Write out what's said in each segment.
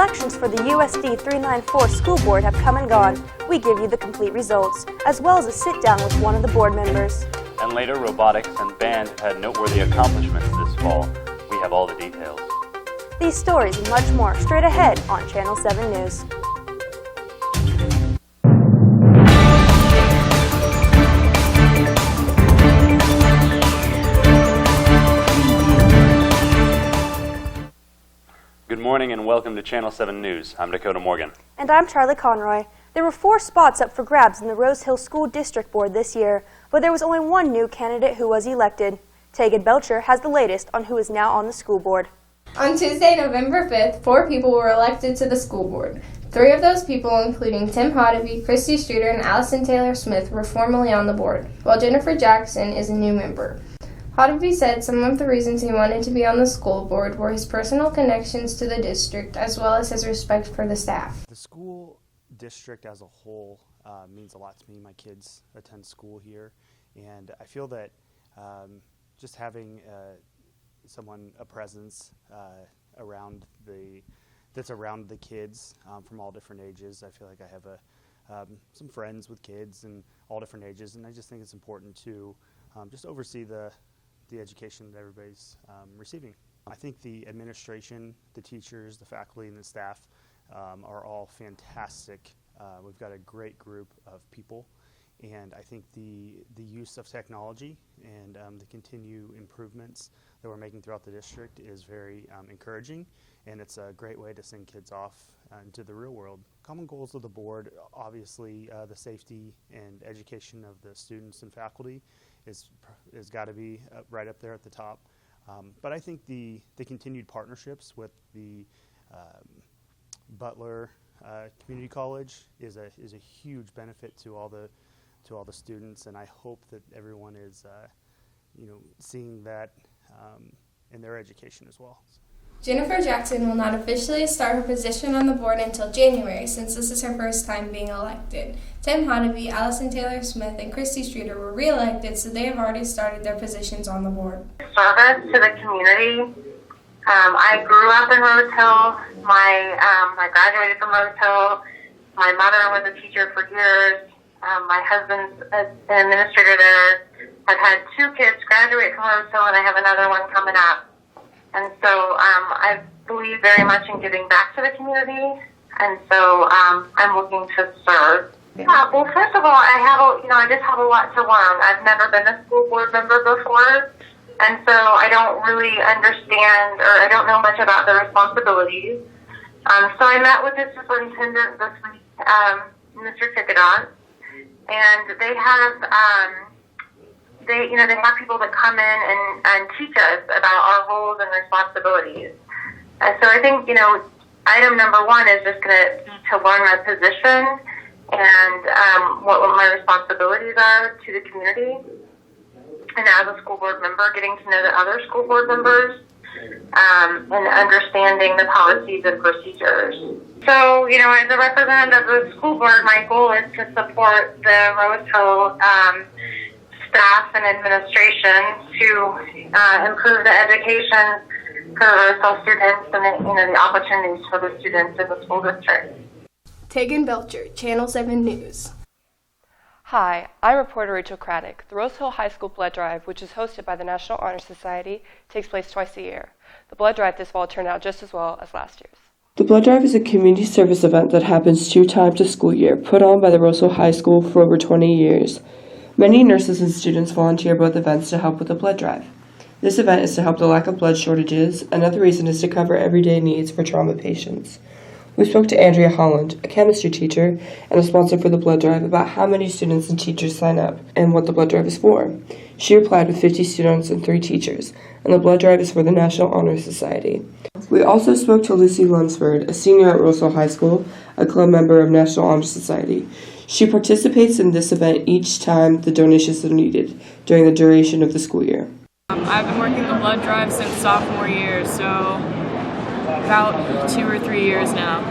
elections for the USD 394 school board have come and gone. We give you the complete results, as well as a sit-down with one of the board members. And later, robotics and band have had noteworthy accomplishments this fall. We have all the details. These stories and much more straight ahead on Channel 7 News. Good morning and welcome to Channel 7 News. I'm Dakota Morgan. And I'm Charlie Conroy. There were 4 spots up for grabs in the Rose Hill School District Board this year, but there was only one new candidate who was elected. Tegan Belcher has the latest on who is now on the school board. On Tuesday, November 5th, 4 people were elected to the school board. 3 of those people, including Tim Hoddeby, Christy Streeter, and Allison Taylor Smith, were formally on the board, while Jennifer Jackson is a new member. Hoddeby said some of the reasons he wanted to be on the school board were his personal connections to the district, as well as his respect for the staff. The school district as a whole means a lot to me. My kids attend school here, and I feel that just having a presence that's around the kids from all different ages. I feel like I have some friends with kids and all different ages, and I just think it's important to just oversee the education that everybody's receiving. I think the administration, the teachers, the faculty, and the staff are all fantastic. We've got a great group of people, and I think the use of technology and the continued improvements that we're making throughout the district is very encouraging, and it's a great way to send kids off into the real world. Common goals of the board, obviously the safety and education of the students and faculty is got to be right up there at the top. But I think the continued partnerships with the Butler Community College is a huge benefit to all the students, and I hope that everyone is seeing that in their education as well. Jennifer Jackson will not officially start her position on the board until January, since this is her first time being elected. Tim Hoddeby, Allison Taylor Smith, and Christy Streeter were re-elected, so they have already started their positions on the board. Service to the community. I grew up in Rose Hill. I graduated from Rose Hill. My mother was a teacher for years. My husband's an administrator there. I've had 2 kids graduate from Rose Hill, and I have another one coming up. And so I believe very much in giving back to the community, and so I'm looking to serve. Well, first of all, I just have a lot to learn. I've never been a school board member before, and so I don't really understand, or I don't know much about the responsibilities. So I met with the superintendent this week, Mr. Tickadon, and they have they have people that come in and teach us about our roles and responsibilities. And so I think, item number 1 is just going to be to learn my position and what my responsibilities are to the community. And as a school board member, getting to know the other school board members and understanding the policies and procedures. So, as a representative of the school board, my goal is to support the Rose Hill staff and administration to improve the education for Rose Hill students and the opportunities for the students in the school district. Tegan Belcher, Channel 7 News. Hi, I'm reporter Rachel Craddock. The Rose Hill High School Blood Drive, which is hosted by the National Honor Society, takes place twice a year. The blood drive this fall turned out just as well as last year's. The blood drive is a community service event that happens 2 times a school year, put on by the Rose Hill High School for over 20 years. Many nurses and students volunteer both events to help with the blood drive. This event is to help the lack of blood shortages. Another reason is to cover everyday needs for trauma patients. We spoke to Andrea Holland, a chemistry teacher and a sponsor for the blood drive, about how many students and teachers sign up and what the blood drive is for. She applied with 50 students and 3 teachers, and the blood drive is for the National Honor Society. We also spoke to Lucy Lunsford, a senior at Rose Hill High School, a club member of National Honor Society. She participates in this event each time the donations are needed during the duration of the school year. I've been working the blood drive since sophomore year, so about 2 or 3 years now.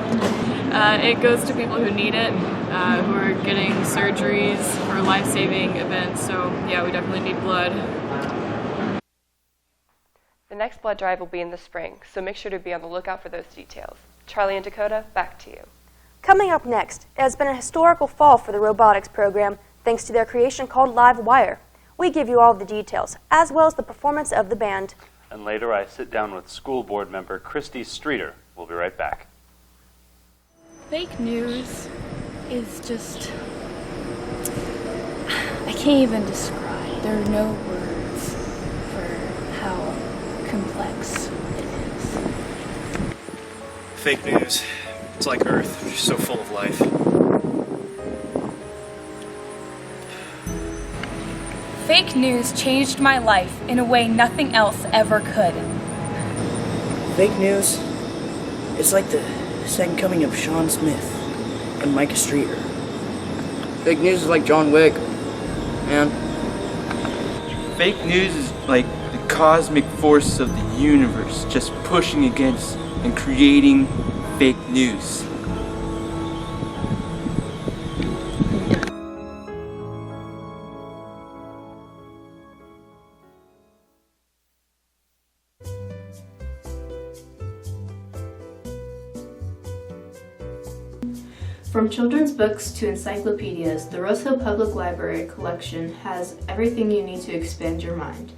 It goes to people who need it, who are getting surgeries or life-saving events, so yeah, we definitely need blood. The next blood drive will be in the spring, so make sure to be on the lookout for those details. Charlie and Dakota, back to you. Coming up next, it has been a historical fall for the robotics program thanks to their creation called Live Wire. We give you all the details, as well as the performance of the band. And later I sit down with school board member Christy Streeter. We'll be right back. Fake news is just, I can't even describe. There are no words for how complex it is. Fake news. It's like Earth, just so full of life. Fake news changed my life in a way nothing else ever could. Fake news, it's like the second coming of Sean Smith and Micah Streeter. Fake news is like John Wick, man. Fake news is like the cosmic force of the universe just pushing against and creating fake news. From children's books to encyclopedias, the Rose Hill Public Library collection has everything you need to expand your mind.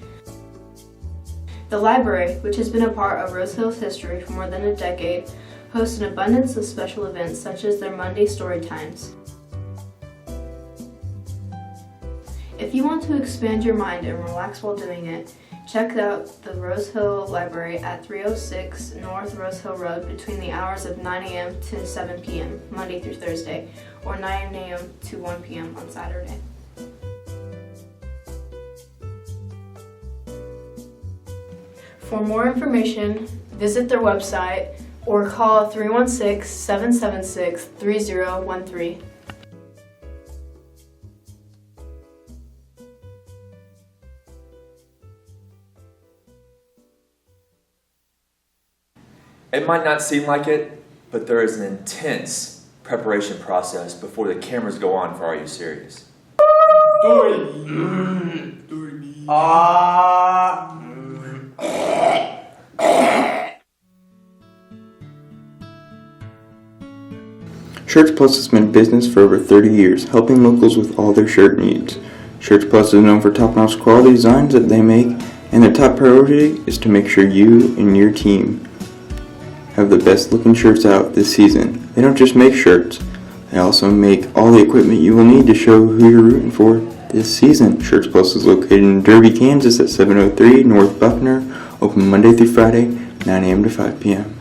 The library, which has been a part of Rose Hill's history for more than a decade, hosts an abundance of special events such as their Monday story times. If you want to expand your mind and relax while doing it, check out the Rose Hill Library at 306 North Rose Hill Road between the hours of 9 a.m. to 7 p.m. Monday through Thursday, or 9 a.m. to 1 p.m. on Saturday. For more information, visit their website or call 316-776-3013. It might not seem like it, but there is an intense preparation process before the cameras go on for Are You Serious? Shirts Plus has been in business for over 30 years, helping locals with all their shirt needs. Shirts Plus is known for top-notch quality designs that they make, and their top priority is to make sure you and your team have the best looking shirts out this season. They don't just make shirts, they also make all the equipment you will need to show who you're rooting for this season. Shirts Plus is located in Derby, Kansas at 703 North Buckner, open Monday through Friday, 9 a.m. to 5 p.m.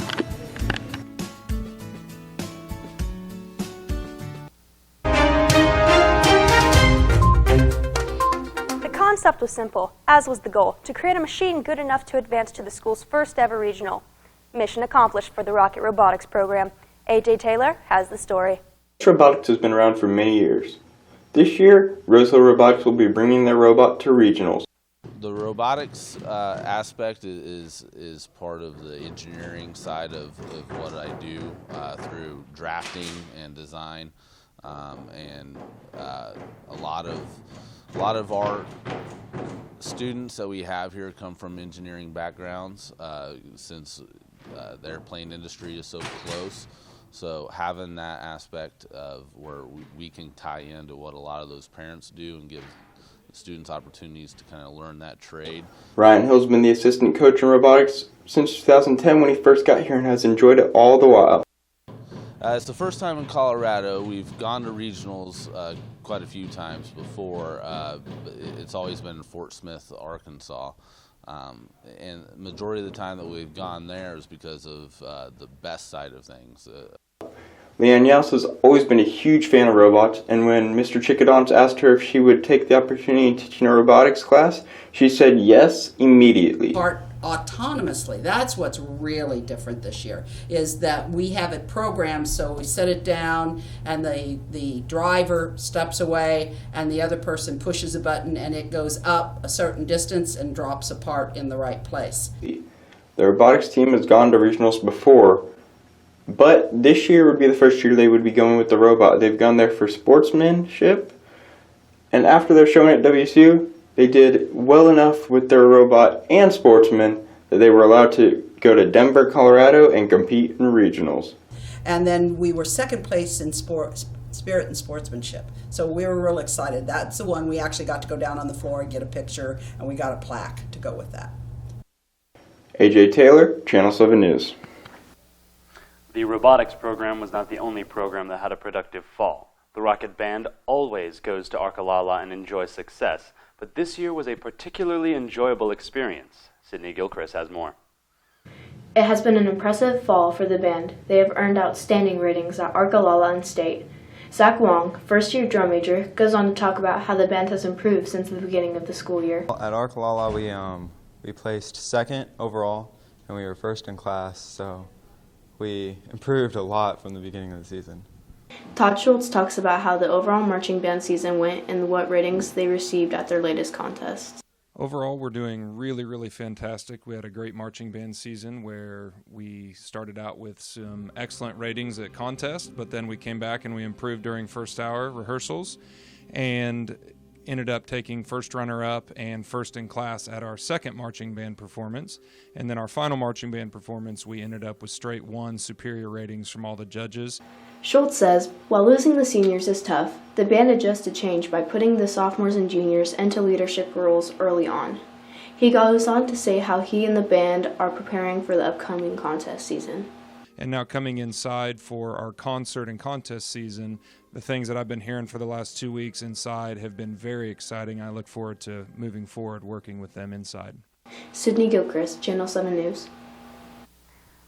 The concept was simple, as was the goal, to create a machine good enough to advance to the school's first ever regional. Mission accomplished for the Rocket Robotics program. AJ Taylor has the story. Robotics has been around for many years. This year, Rose Hill Robotics will be bringing their robot to regionals. The robotics aspect is part of the engineering side of what I do through drafting and design, and a lot of our students that we have here come from engineering backgrounds, since the airplane industry is so close. So having that aspect of where we can tie into what a lot of those parents do and give students opportunities to kind of learn that trade. Ryan Hill's been the assistant coach in robotics since 2010 when he first got here and has enjoyed it all the while. It's the first time in Colorado. We've gone to regionals quite a few times before. It's always been in Fort Smith, Arkansas. And the majority of the time that we've gone there is because of the best side of things. Leanne Yels has always been a huge fan of robots, and when Mr. Chickadons asked her if she would take the opportunity in teaching a robotics class, she said yes immediately. Autonomously. That's what's really different this year, is that we have it programmed so we set it down and the driver steps away and the other person pushes a button and it goes up a certain distance and drops apart in the right place. The robotics team has gone to regionals before, but this year would be the first year they would be going with the robot. They've gone there for sportsmanship, and after their showing at WSU, they did well enough with their robot and sportsman that they were allowed to go to Denver, Colorado and compete in regionals. And then we were second place in spirit and sportsmanship. So we were real excited. That's the one we actually got to go down on the floor and get a picture, and we got a plaque to go with that. AJ Taylor, Channel 7 News. The robotics program was not the only program that had a productive fall. The Rocket Band always goes to Arkalala and enjoys success, but this year was a particularly enjoyable experience. Sydney Gilchrist has more. It has been an impressive fall for the band. They have earned outstanding ratings at Arkalala and State. Zach Wong, first-year drum major, goes on to talk about how the band has improved since the beginning of the school year. At Arkalala, we placed second overall, and we were first in class, so we improved a lot from the beginning of the season. Todd Schultz talks about how the overall marching band season went and what ratings they received at their latest contests. Overall, we're doing really fantastic. We had a great marching band season where we started out with some excellent ratings at contests, but then we came back and we improved during first hour rehearsals and ended up taking first runner-up and first in class at our second marching band performance. And then our final marching band performance, we ended up with straight 1 superior ratings from all the judges. Schultz says, while losing the seniors is tough, the band adjusted change by putting the sophomores and juniors into leadership roles early on. He goes on to say how he and the band are preparing for the upcoming contest season. And now coming inside for our concert and contest season, the things that I've been hearing for the last 2 weeks inside have been very exciting. I look forward to moving forward working with them inside. Sydney Gilchrist, Channel 7 News.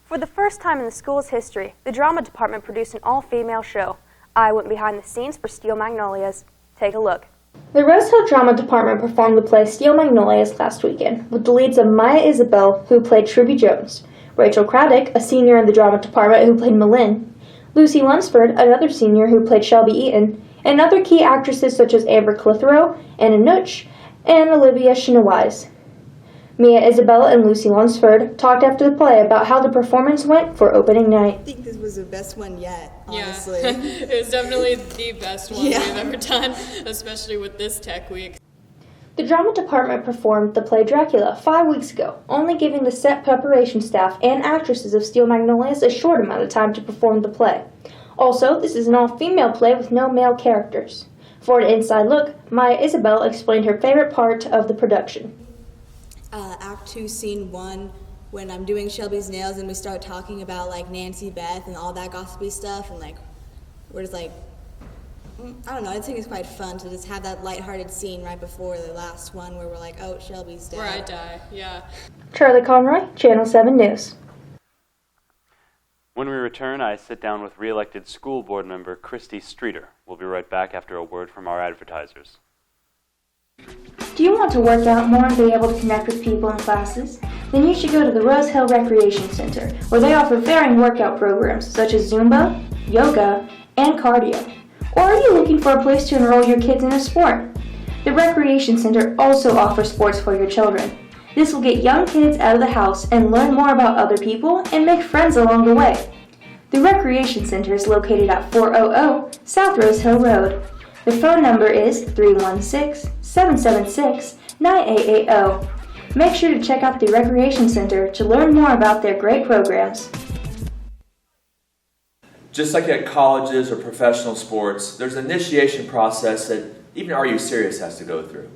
For the first time in the school's history, the drama department produced an all-female show. I went behind the scenes for Steel Magnolias. Take a look. The Rose Hill Drama Department performed the play Steel Magnolias last weekend with the leads of Maya Isabel, who played Truby Jones, Rachel Craddock, a senior in the drama department who played Malin, Lucy Lunsford, another senior who played Shelby Eaton, and other key actresses such as Amber Clitheroe, Anna Nutsch, and Olivia Chenowise. Mia Isabel and Lucy Lunsford talked after the play about how the performance went for opening night. I think this was the best one yet, honestly. Yeah, it was definitely the best one we've ever done, especially with this tech week. The drama department performed the play Dracula 5 weeks ago, only giving the set preparation staff and actresses of Steel Magnolias a short amount of time to perform the play. Also, this is an all-female play with no male characters. For an inside look, Maya Isabel explained her favorite part of the production. Act 2, Scene 1, when I'm doing Shelby's nails and we start talking about like Nancy Beth and all that gossipy stuff, and like we're just like, I don't know, I think it's quite fun to just have that lighthearted scene right before the last one where we're like, oh, Shelby's dead. Where I die, yeah. Charlie Conroy, Channel 7 News. When we return, I sit down with re-elected school board member Christy Streeter. We'll be right back after a word from our advertisers. Do you want to work out more and be able to connect with people in classes? Then you should go to the Rose Hill Recreation Center, where they offer varying workout programs such as Zumba, yoga, and cardio. Or are you looking for a place to enroll your kids in a sport? The Recreation Center also offers sports for your children. This will get young kids out of the house and learn more about other people and make friends along the way. The Recreation Center is located at 400 South Rose Hill Road. The phone number is 316-776-9880. Make sure to check out the Recreation Center to learn more about their great programs. Just like at colleges or professional sports, there's an initiation process that even Are You Serious has to go through.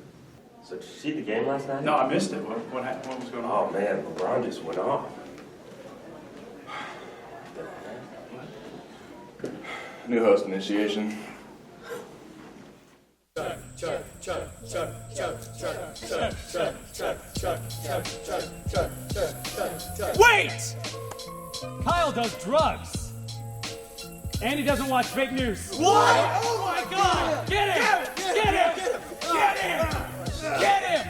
So did you see the game last night? No, I missed it. What was going on? Oh man, LeBron just went off. New host initiation. Wait! Kyle does drugs. And he doesn't watch fake news. What? Oh my God! Get him! Get him! Get him! Get him!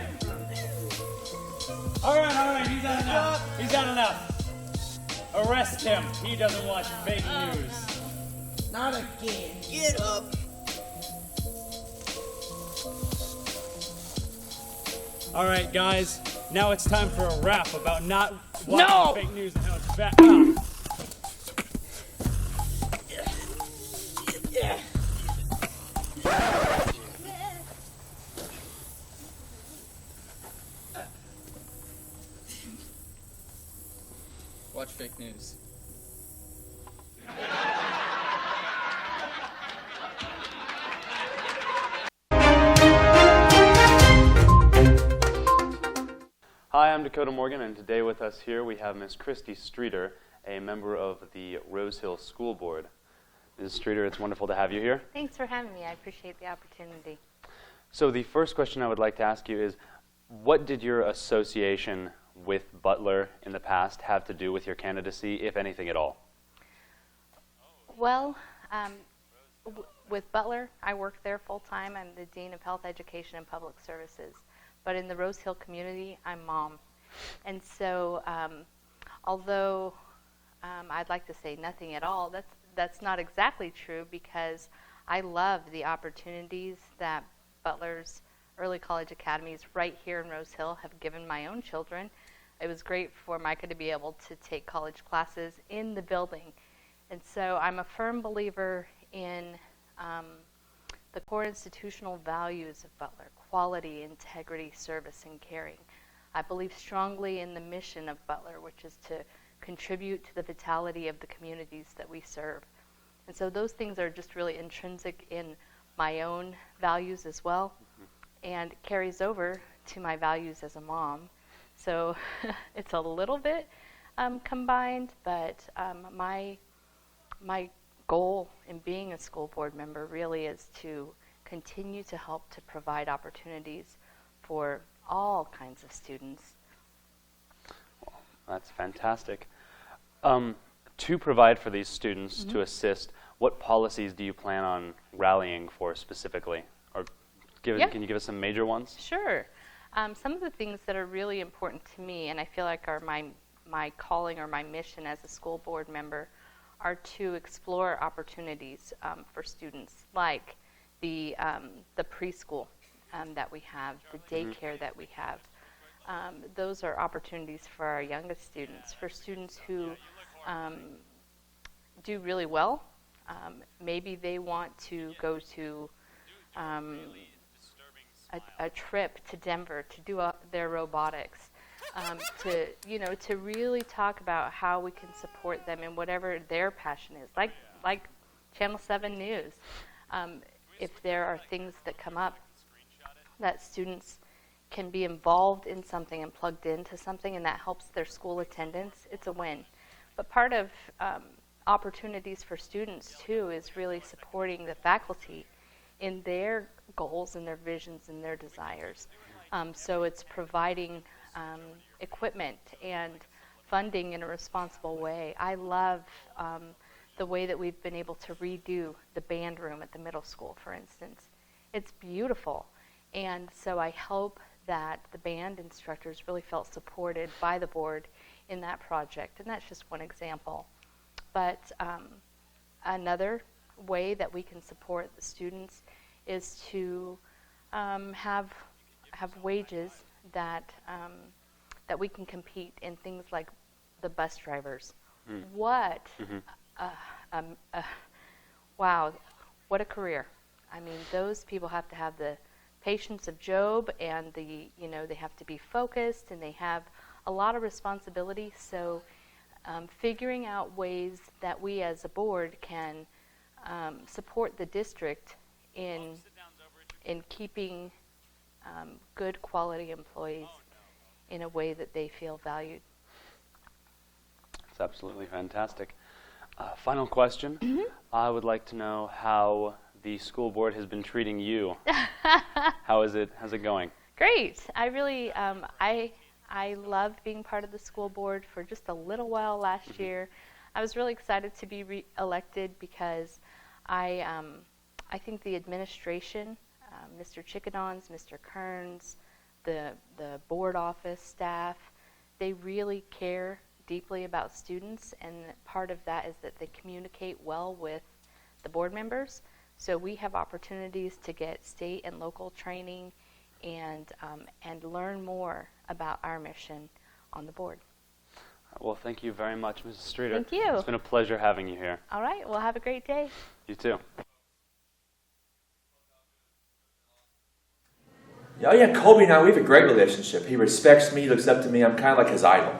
All right, he's had enough. He's had enough. Arrest him. He doesn't watch fake news. Not again. Get up. All right, guys. Now it's time for a rap about not watching No! fake news and how it's bad. Watch fake news. Hi, I'm Dakota Morgan, and today with us here we have Miss Christy Streeter, a member of the Rose Hill School Board. Ms. Streeter, it's wonderful to have you here. Thanks for having me. I appreciate the opportunity. So the first question I would like to ask you is, what did your association with Butler in the past have to do with your candidacy, if anything at all? Well, with Butler, I work there full-time. I'm the Dean of Health Education and Public Services. But in the Rose Hill community, I'm mom. And so although I'd like to say nothing at all, that's not exactly true, because I love the opportunities that Butler's early college academies right here in Rose Hill have given my own children. It was great for Micah to be able to take college classes in the building. And so I'm a firm believer in the core institutional values of Butler: quality, integrity, service, and caring. I believe strongly in the mission of Butler, which is to contribute to the vitality of the communities that we serve. And so those things are just really intrinsic in my own values as well, and it carries over to my values as a mom. So it's a little bit combined, but my goal in being a school board member really is to continue to help to provide opportunities for all kinds of students. Well, that's fantastic. To provide for these students, to assist, what policies do you plan on rallying for specifically? Or can you give us some major ones? Sure. Some of the things that are really important to me, and I feel like are my calling or my mission as a school board member, are to explore opportunities for students, like the preschool that we have, the daycare that we have. Those are opportunities for our youngest students, for students who do really well. Maybe they want to go to a trip to Denver to do their robotics. To really talk about how we can support them in whatever their passion is, like Channel 7 News. If there are things that come up that students can be involved in something and plugged into something, and that helps their school attendance, it's a win. But part of opportunities for students too is really supporting the faculty in their goals and their visions and their desires. So it's providing equipment and funding in a responsible way. I love the way that we've been able to redo the band room at the middle school, for instance. It's beautiful. And so I hope that the band instructors really felt supported by the board in that project. And that's just one example. But another way that we can support the students is to have wages that we can compete in things like the bus drivers. What wow, what a career. I mean, those people have to have the patience of Job, and they have to be focused, and they have a lot of responsibility. So figuring out ways that we as a board can support the district in keeping good quality employees in a way that they feel valued. It's absolutely fantastic. Final question. I would like to know how the school board has been treating you. How's it going? Great. I really I loved being part of the school board for just a little while last year. I was really excited to be re-elected because I think the administration, Mr. Chickadons, Mr. Kearns, the board office staff, they really care deeply about students, and part of that is that they communicate well with the board members. So we have opportunities to get state and local training and learn more about our mission on the board. Well, thank you very much, Mrs. Streeter. Thank you. It's been a pleasure having you here. All right. Well, have a great day. You too. Oh yeah, Colby and I, we have a great relationship. He respects me, looks up to me. I'm kind of like his idol.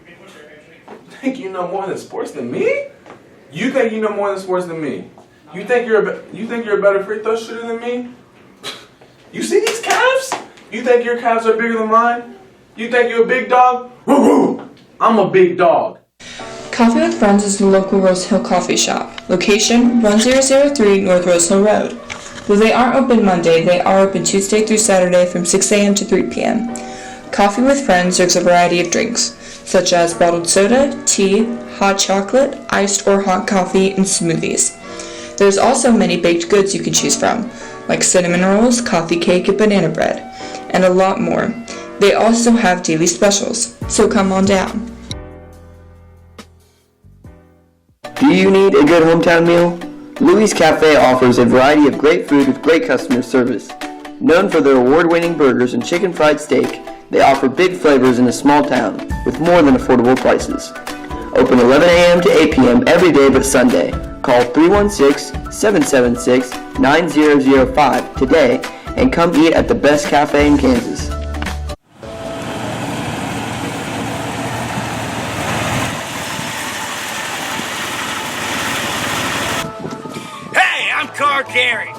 You think you know more than sports than me? You think you know more than sports than me? You think you're a better free throw shooter than me? You see these calves? You think your calves are bigger than mine? You think you're a big dog? Woo-hoo! I'm a big dog. Coffee with Friends is the local Rose Hill coffee shop. Location 1003 North Rose Hill Road. Though they aren't open Monday, they are open Tuesday through Saturday from 6 a.m. to 3 p.m. Coffee with Friends serves a variety of drinks, such as bottled soda, tea, hot chocolate, iced or hot coffee, and smoothies. There's also many baked goods you can choose from, like cinnamon rolls, coffee cake, and banana bread, and a lot more. They also have daily specials, so come on down. Do you need a good hometown meal? Louis Cafe offers a variety of great food with great customer service. Known for their award-winning burgers and chicken fried steak, they offer big flavors in a small town with more than affordable prices. Open 11 a.m. to 8 p.m. every day but Sunday. Call 316-776-9005 today and come eat at the best cafe in Kansas. Hey, I'm Car Gary.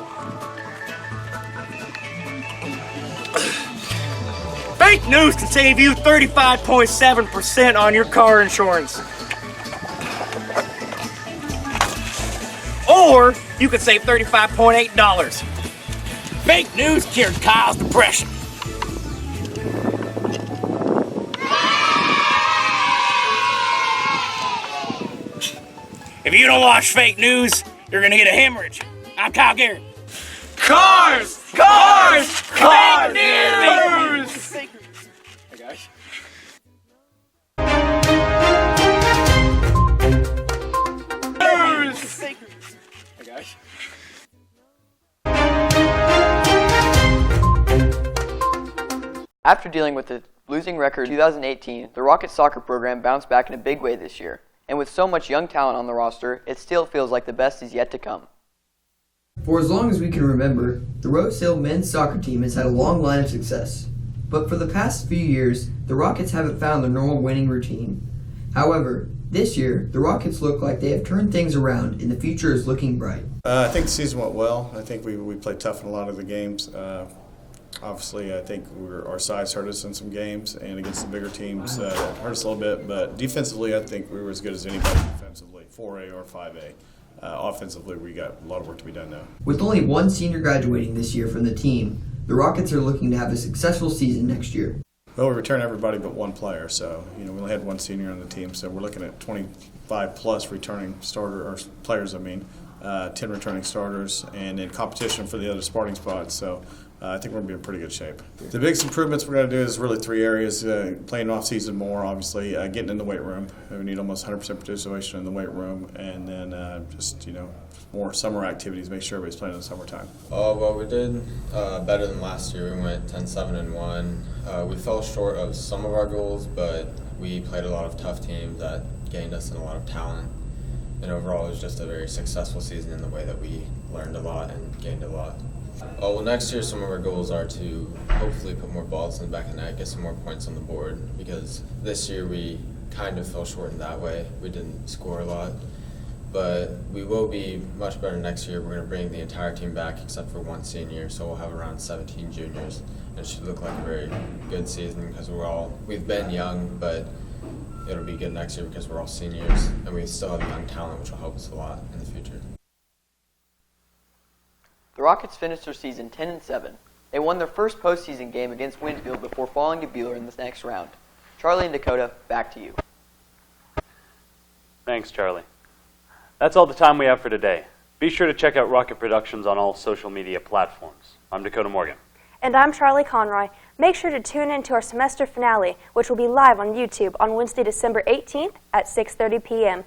Fake news can save you 35.7% on your car insurance. Or you could save $35.8. Fake news cured Kyle's depression. If you don't watch fake news, you're gonna get a hemorrhage. I'm Kyle Garrett. Cars! Cars! Fake news! Hey guys. Hey guys. After dealing with the losing record in 2018, the Rockets soccer program bounced back in a big way this year. And with so much young talent on the roster, it still feels like the best is yet to come. For as long as we can remember, the Rose Hill men's soccer team has had a long line of success. But for the past few years, the Rockets haven't found their normal winning routine. However, this year, the Rockets look like they have turned things around and the future is looking bright. I think the season went well. I think we played tough in a lot of the games. Obviously, I think our size hurt us in some games, and against the bigger teams, hurt us a little bit. But defensively, I think we were as good as anybody defensively, 4A or 5A. Offensively, we got a lot of work to be done now. With only one senior graduating this year from the team, the Rockets are looking to have a successful season next year. Well, we returned everybody but one player, so we only had one senior on the team, so we're looking at 25+ returning players. 10 returning starters, and in competition for the other starting spots. So I think we're going to be in pretty good shape. The biggest improvements we're going to do is really 3 areas. Playing off season more, obviously, getting in the weight room. We need almost 100% participation in the weight room, and then just more summer activities, make sure everybody's playing in the summertime. Well, we did better than last year. We went 10-7-1. We fell short of some of our goals, but we played a lot of tough teams that gained us in a lot of talent. And overall, it was just a very successful season in the way that we learned a lot and gained a lot. Well, next year, some of our goals are to hopefully put more balls in the back of the net, get some more points on the board, because this year we kind of fell short in that way. We didn't score a lot. But we will be much better next year. We're going to bring the entire team back except for one senior, so we'll have around 17 juniors. And it should look like a very good season because we've been young, but it'll be good next year because we're all seniors and we still have young talent, which will help us a lot in the future. The Rockets finished their season 10-7. They won their first postseason game against Winfield before falling to Buehler in the next round. Charlie and Dakota, back to you. Thanks, Charlie. That's all the time we have for today. Be sure to check out Rocket Productions on all social media platforms. I'm Dakota Morgan. And I'm Charlie Conroy. Make sure to tune in to our semester finale, which will be live on YouTube on Wednesday, December 18th at 6:30 p.m.